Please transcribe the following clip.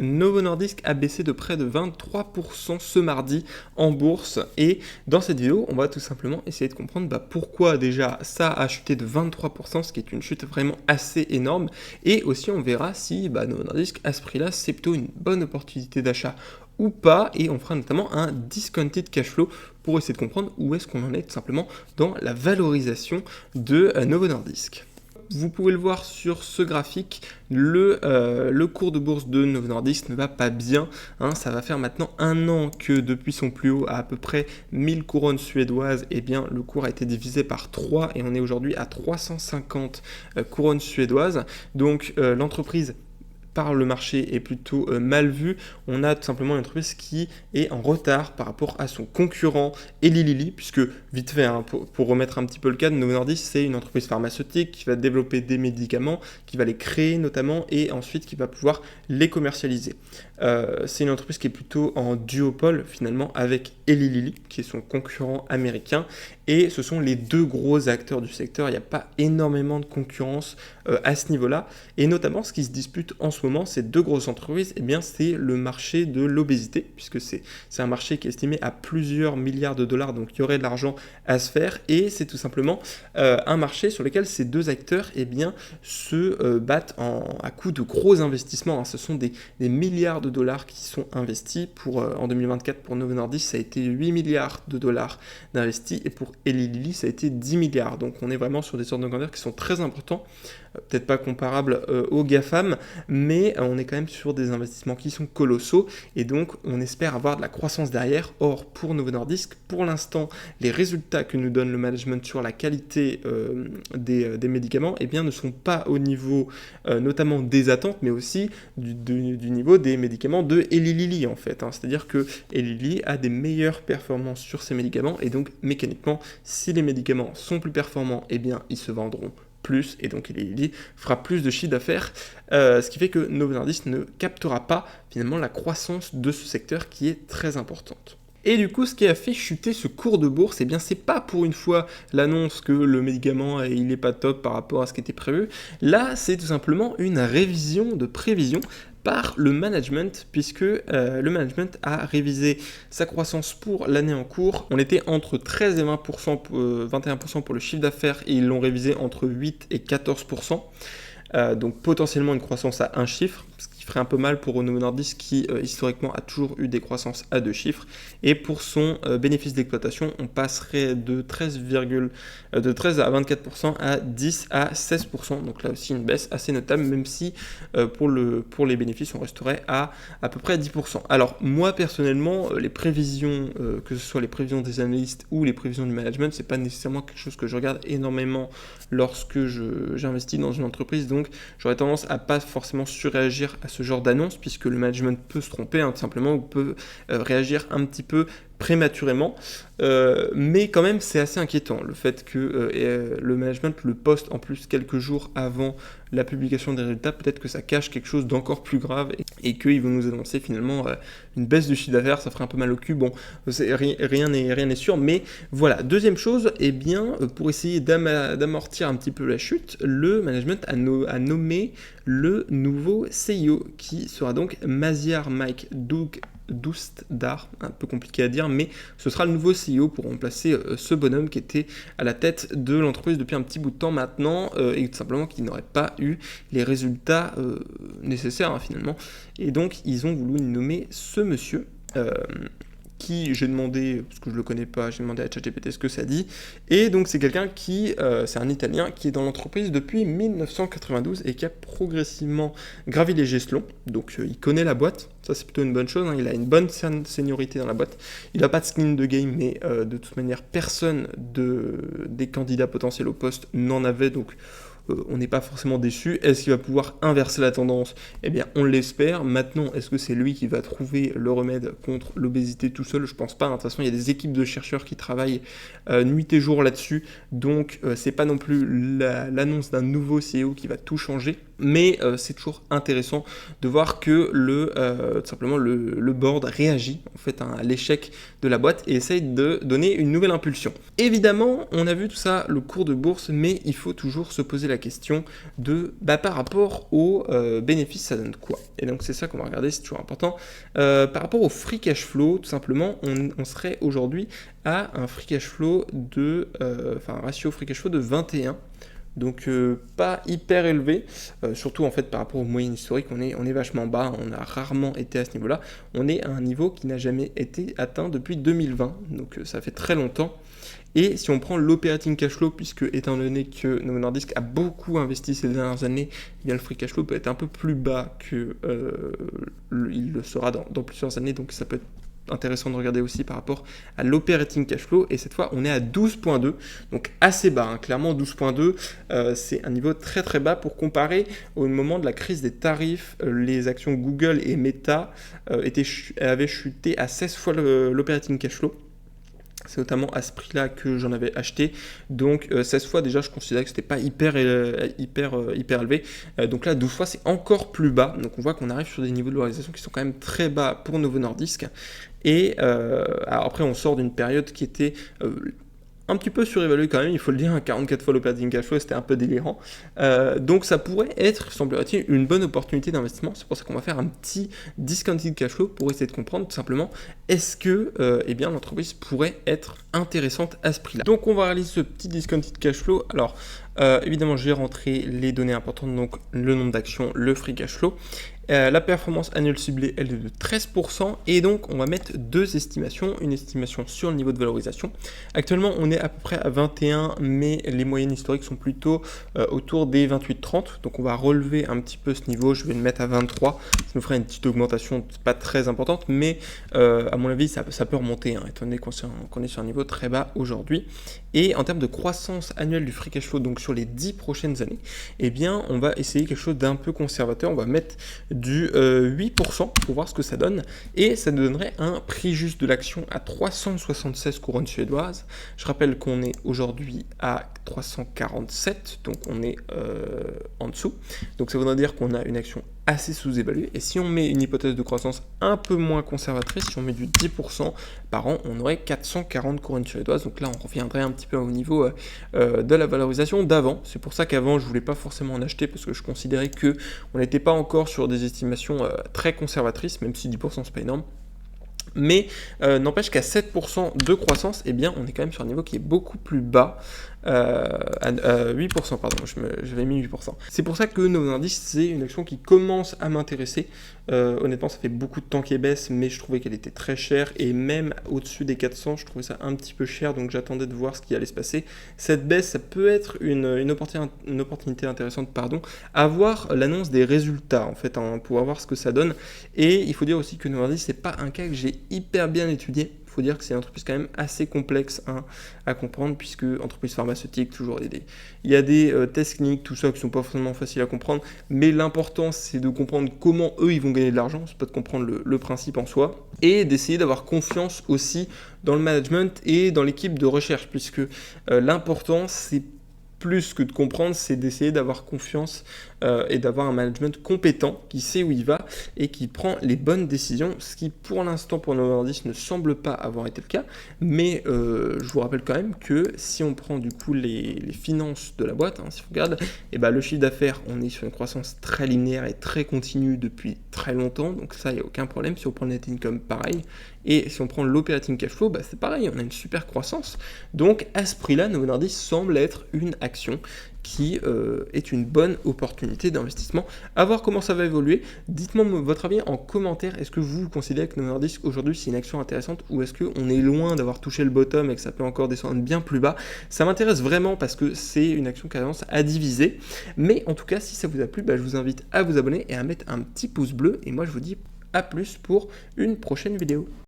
Novo Nordisk a baissé de près de 23% ce mardi en bourse et dans cette vidéo, on va tout simplement essayer de comprendre pourquoi déjà ça a chuté de 23%, ce qui est une chute vraiment assez énorme, et aussi on verra si Novo Nordisk à ce prix-là c'est plutôt une bonne opportunité d'achat ou pas, et on fera notamment un discounted cash flow pour essayer de comprendre où est-ce qu'on en est tout simplement dans la valorisation de Novo Nordisk. Vous pouvez le voir sur ce graphique, le cours de bourse de Novo Nordisk ne va pas bien. Ça va faire maintenant 1 an que depuis son plus haut à peu près 1000 couronnes suédoises, le cours a été divisé par 3 et on est aujourd'hui à 350 couronnes suédoises. Donc l'entreprise par le marché est plutôt mal vu. On a tout simplement une entreprise qui est en retard par rapport à son concurrent Eli Lilly, puisque vite fait, pour remettre un petit peu le cadre, Novo Nordisk c'est une entreprise pharmaceutique qui va développer des médicaments, qui va les créer notamment et ensuite qui va pouvoir les commercialiser. C'est une entreprise qui est plutôt en duopole finalement avec Eli Lilly, qui est son concurrent américain, et ce sont les deux gros acteurs du secteur. Il n'y a pas énormément de concurrence à ce niveau-là, et notamment ce qui se dispute en ce moment, ces deux grosses entreprises, c'est le marché de l'obésité, puisque c'est un marché qui est estimé à plusieurs milliards de dollars, donc il y aurait de l'argent à se faire, et c'est tout simplement un marché sur lequel ces deux acteurs se battent à coup de gros investissements. Ce sont des milliards de dollars qui sont investis. En 2024, pour Novo Nordisk, ça a été 8 milliards de dollars d'investis, et pour Eli Lilly, ça a été 10 milliards. Donc on est vraiment sur des ordres de grandeur qui sont très importants, peut-être pas comparables aux GAFAM, mais on est quand même sur des investissements qui sont colossaux, et donc on espère avoir de la croissance derrière. Or, pour Novo Nordisk, pour l'instant, les résultats que nous donne le management sur la qualité des médicaments ne sont pas au niveau notamment des attentes, mais aussi du niveau des médicaments de Eli Lilly en fait. C'est-à-dire que Eli Lilly a des meilleures performances sur ses médicaments, et donc mécaniquement, si les médicaments sont plus performants, ils se vendront plus, et donc Eli Lilly fera plus de chiffre d'affaires, ce qui fait que Novo Nordisk ne captera pas finalement la croissance de ce secteur qui est très importante. Et du coup, ce qui a fait chuter ce cours de bourse, c'est pas pour une fois l'annonce que le médicament il est pas top par rapport à ce qui était prévu. Là, c'est tout simplement une révision de prévision par le management, puisque le management a révisé sa croissance pour l'année en cours. On était entre 13 et 20%, 21% pour le chiffre d'affaires, et ils l'ont révisé entre 8 et 14%. Donc potentiellement une croissance à un chiffre, ce qui ferait un peu mal pour Novo Nordisk qui historiquement a toujours eu des croissances à 2 chiffres. Et pour son bénéfice d'exploitation, on passerait de 13 à 24% à 10 à 16%. Donc là aussi une baisse assez notable, même si pour les bénéfices on resterait à peu près 10%. Alors moi personnellement, les prévisions, que ce soit les prévisions des analystes ou les prévisions du management, c'est pas nécessairement quelque chose que je regarde énormément lorsque j'investis dans une entreprise. Donc j'aurais tendance à pas forcément surréagir à ce genre d'annonce, puisque le management peut se tromper tout simplement, ou peut réagir un petit peu prématurément, mais quand même c'est assez inquiétant le fait que le management le poste en plus quelques jours avant la publication des résultats. Peut-être que ça cache quelque chose d'encore plus grave et qu'ils vont nous annoncer finalement une baisse du chiffre d'affaires. Ça ferait un peu mal au cul. Bon, rien n'est sûr, mais voilà. Deuxième chose, pour essayer d'amortir un petit peu la chute, le management a nommé le nouveau CEO, qui sera donc Maziar Mike Doustdar, un peu compliqué à dire, mais ce sera le nouveau CEO pour remplacer ce bonhomme qui était à la tête de l'entreprise depuis un petit bout de temps maintenant, et tout simplement qui n'aurait pas eu les résultats nécessaires finalement. Et donc ils ont voulu nommer ce monsieur, qui j'ai demandé, parce que je le connais pas, j'ai demandé à ChatGPT ce que ça dit, et donc c'est quelqu'un qui, c'est un Italien qui est dans l'entreprise depuis 1992 et qui a progressivement gravi les échelons, donc il connaît la boîte, ça c'est plutôt une bonne chose, il a une bonne seniorité dans la boîte, il n'a pas de skin de game, mais de toute manière personne des candidats potentiels au poste n'en avait, donc on n'est pas forcément déçu. Est-ce qu'il va pouvoir inverser la tendance ? On l'espère. Maintenant, est-ce que c'est lui qui va trouver le remède contre l'obésité tout seul ? Je pense pas. De toute façon, il y a des équipes de chercheurs qui travaillent nuit et jour là-dessus. Donc, c'est pas non plus l'annonce d'un nouveau CEO qui va tout changer. Mais c'est toujours intéressant de voir que tout simplement le board réagit en fait à l'échec de la boîte et essaye de donner une nouvelle impulsion. Évidemment, on a vu tout ça, le cours de bourse, mais il faut toujours se poser la question de par rapport aux bénéfices, ça donne quoi? Et donc c'est ça qu'on va regarder, c'est toujours important. Par rapport au free cash flow, tout simplement, on serait aujourd'hui à un free cash flow un ratio free cash flow de 21. Donc pas hyper élevé, surtout en fait par rapport aux moyennes historiques, on est vachement bas, on a rarement été à ce niveau-là, on est à un niveau qui n'a jamais été atteint depuis 2020, donc ça fait très longtemps. Et si on prend l'operating cash flow, puisque étant donné que Novo Nordisk a beaucoup investi ces dernières années, eh bien le free cash flow peut être un peu plus bas que il le sera dans plusieurs années, donc ça peut être intéressant de regarder aussi par rapport à l'operating cash flow, et cette fois on est à 12.2, donc assez bas, hein. Clairement 12.2 c'est un niveau très très bas pour comparer au moment de la crise des tarifs, les actions Google et Meta avaient chuté à 16 fois l'operating cash flow. C'est notamment à ce prix-là que j'en avais acheté. Donc 16 fois déjà, je considérais que c'était pas hyper élevé. Donc là, 12 fois, c'est encore plus bas. Donc on voit qu'on arrive sur des niveaux de valorisation qui sont quand même très bas pour Novo Nordisk. Et alors après, on sort d'une période qui était un petit peu surévalué quand même, il faut le dire, 44 fois l'operating cash flow, c'était un peu délirant. Donc ça pourrait être, semblerait-il, une bonne opportunité d'investissement. C'est pour ça qu'on va faire un petit discounted cash flow pour essayer de comprendre tout simplement est-ce que l'entreprise pourrait être intéressante à ce prix-là. Donc on va réaliser ce petit discounted cash flow. Alors évidemment, j'ai rentré les données importantes, donc le nombre d'actions, le free cash flow. La performance annuelle ciblée, elle est de 13%, et donc on va mettre deux estimations, une estimation sur le niveau de valorisation. Actuellement, on est à peu près à 21, mais les moyennes historiques sont plutôt autour des 28-30, donc on va relever un petit peu ce niveau, je vais le mettre à 23, ça nous ferait une petite augmentation pas très importante, mais à mon avis, ça peut remonter, hein, étant donné qu'on est sur un niveau très bas aujourd'hui. Et en termes de croissance annuelle du free cash flow, donc sur les 10 prochaines années, eh bien, on va essayer quelque chose d'un peu conservateur, on va mettre du 8% pour voir ce que ça donne, et ça nous donnerait un prix juste de l'action à 376 couronnes suédoises. Je rappelle qu'on est aujourd'hui à 347, donc on est en dessous, donc ça voudrait dire qu'on a une action assez sous-évaluée, et si on met une hypothèse de croissance un peu moins conservatrice, si on met du 10% par an, on aurait 440 couronnes suédoises, donc là on reviendrait un petit peu au niveau de la valorisation d'avant. C'est pour ça qu'avant je voulais pas forcément en acheter, parce que je considérais que on n'était pas encore sur des estimations très conservatrices, même si 10% c'est pas énorme. Mais n'empêche qu'à 7% de croissance, eh bien, on est quand même sur un niveau qui est beaucoup plus bas, à 8%, pardon, j'avais mis 8%. C'est pour ça que Novo Nordisk, c'est une action qui commence à m'intéresser. Honnêtement, ça fait beaucoup de temps qu'elle baisse, mais je trouvais qu'elle était très chère, et même au-dessus des 400, je trouvais ça un petit peu cher, donc j'attendais de voir ce qui allait se passer. Cette baisse, ça peut être une opportunité intéressante, à voir l'annonce des résultats, en fait, hein, pour voir ce que ça donne. Et il faut dire aussi que Novo Nordisk, c'est pas un cas que j'ai hyper bien étudié. Il faut dire que c'est une entreprise quand même assez complexe à comprendre, puisque entreprise pharmaceutique, toujours il y a des tests cliniques, tout ça, qui ne sont pas forcément faciles à comprendre, mais l'important c'est de comprendre comment eux ils vont gagner de l'argent, c'est pas de comprendre le principe en soi, et d'essayer d'avoir confiance aussi dans le management et dans l'équipe de recherche, puisque l'important c'est plus que de comprendre, c'est d'essayer d'avoir confiance et d'avoir un management compétent qui sait où il va et qui prend les bonnes décisions, ce qui pour l'instant pour Novo Nordisk ne semble pas avoir été le cas, mais je vous rappelle quand même que si on prend du coup les finances de la boîte, hein, si on regarde, et le chiffre d'affaires, on est sur une croissance très linéaire et très continue depuis très longtemps, donc ça il n'y a aucun problème. Si on prend le net income, pareil, et si on prend l'operating cash flow, c'est pareil, on a une super croissance, donc à ce prix-là, Novo Nordisk semble être une action qui est une bonne opportunité d'investissement. À voir comment ça va évoluer. Dites-moi votre avis en commentaire. Est-ce que vous considérez que Novo Nordisk aujourd'hui c'est une action intéressante, ou est-ce qu'on est loin d'avoir touché le bottom et que ça peut encore descendre bien plus bas? Ça m'intéresse vraiment parce que c'est une action qui a tendance à diviser. Mais en tout cas, si ça vous a plu, je vous invite à vous abonner et à mettre un petit pouce bleu. Et moi je vous dis à plus pour une prochaine vidéo.